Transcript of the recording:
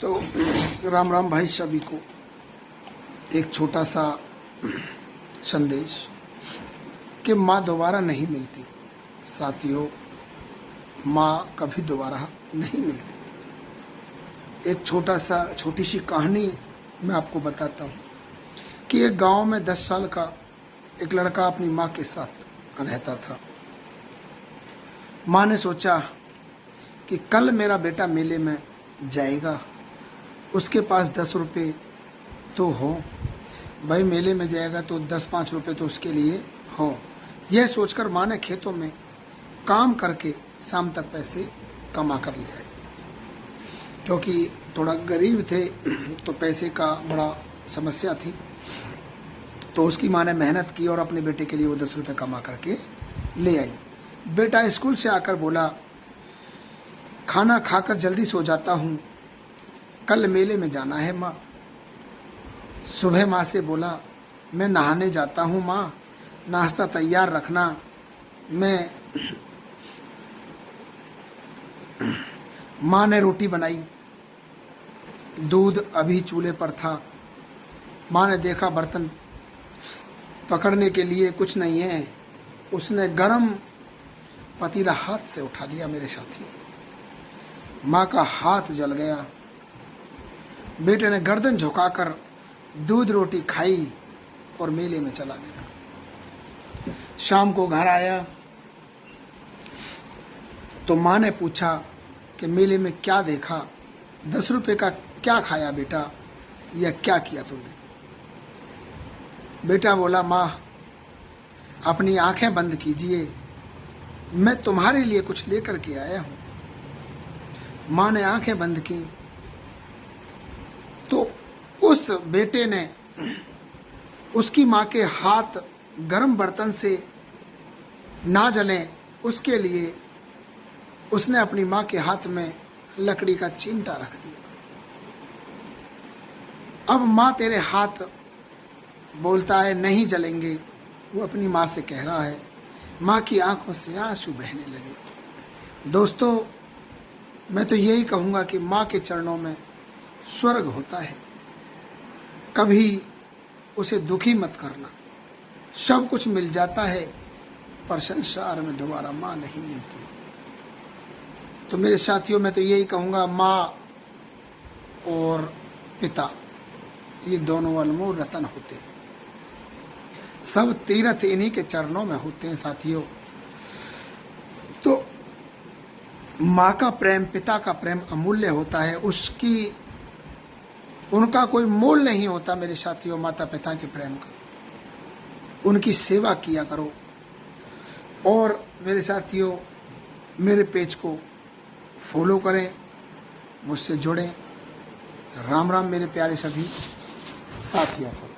तो राम राम भाई सभी को। एक छोटा सा संदेश कि माँ दोबारा नहीं मिलती। साथियों, माँ कभी दोबारा नहीं मिलती। एक छोटी सी कहानी मैं आपको बताता हूँ कि एक गांव में 10 साल का एक लड़का अपनी माँ के साथ रहता था। माँ ने सोचा कि कल मेरा बेटा मेले में जाएगा, उसके पास 10 रुपये तो हो, भाई मेले में जाएगा तो 10-5 रुपये तो उसके लिए हो। यह सोचकर माँ ने खेतों में काम करके शाम तक पैसे कमा कर ले आए। क्योंकि थोड़ा गरीब थे तो पैसे का बड़ा समस्या थी, तो उसकी माँ ने मेहनत की और अपने बेटे के लिए वो 10 रुपये कमा करके ले आई। बेटा स्कूल से आकर बोला, खाना खाकर जल्दी सो जाता हूँ, कल मेले में जाना है माँ। सुबह माँ से बोला, मैं नहाने जाता हूँ माँ, नाश्ता तैयार रखना। माँ ने रोटी बनाई, दूध अभी चूल्हे पर था। माँ ने देखा बर्तन पकड़ने के लिए कुछ नहीं है, उसने गरम पतीला हाथ से उठा लिया। मेरे साथियों, माँ का हाथ जल गया। बेटे ने गर्दन झुकाकर दूध रोटी खाई और मेले में चला गया। शाम को घर आया तो माँ ने पूछा कि मेले में क्या देखा, 10 रुपये का क्या खाया बेटा, या क्या किया तुमने। बेटा बोला, माँ अपनी आंखें बंद कीजिए, मैं तुम्हारे लिए कुछ लेकर के आया हूँ। माँ ने आंखें बंद की तो उस बेटे ने उसकी माँ के हाथ गर्म बर्तन से ना जलें उसके लिए उसने अपनी माँ के हाथ में लकड़ी का चिमटा रख दिया। अब माँ तेरे हाथ बोलता है नहीं जलेंगे, वो अपनी माँ से कह रहा है। माँ की आंखों से आंसू बहने लगे। दोस्तों, मैं तो यही कहूँगा कि माँ के चरणों में स्वर्ग होता है, कभी उसे दुखी मत करना। सब कुछ मिल जाता है पर संसार में दोबारा माँ नहीं मिलती। तो मेरे साथियों, मैं तो यही कहूँगा, माँ और पिता ये दोनों अनमोल रतन होते हैं। सब तीर्थ इन्हीं के चरणों में होते हैं साथियों। तो माँ का प्रेम, पिता का प्रेम अमूल्य होता है, उनका कोई मोल नहीं होता। मेरे साथियों, माता पिता के प्रेम का, उनकी सेवा किया करो। और मेरे साथियों, मेरे पेज को फॉलो करें, मुझसे जुड़ें। राम राम मेरे प्यारे सभी साथियों को।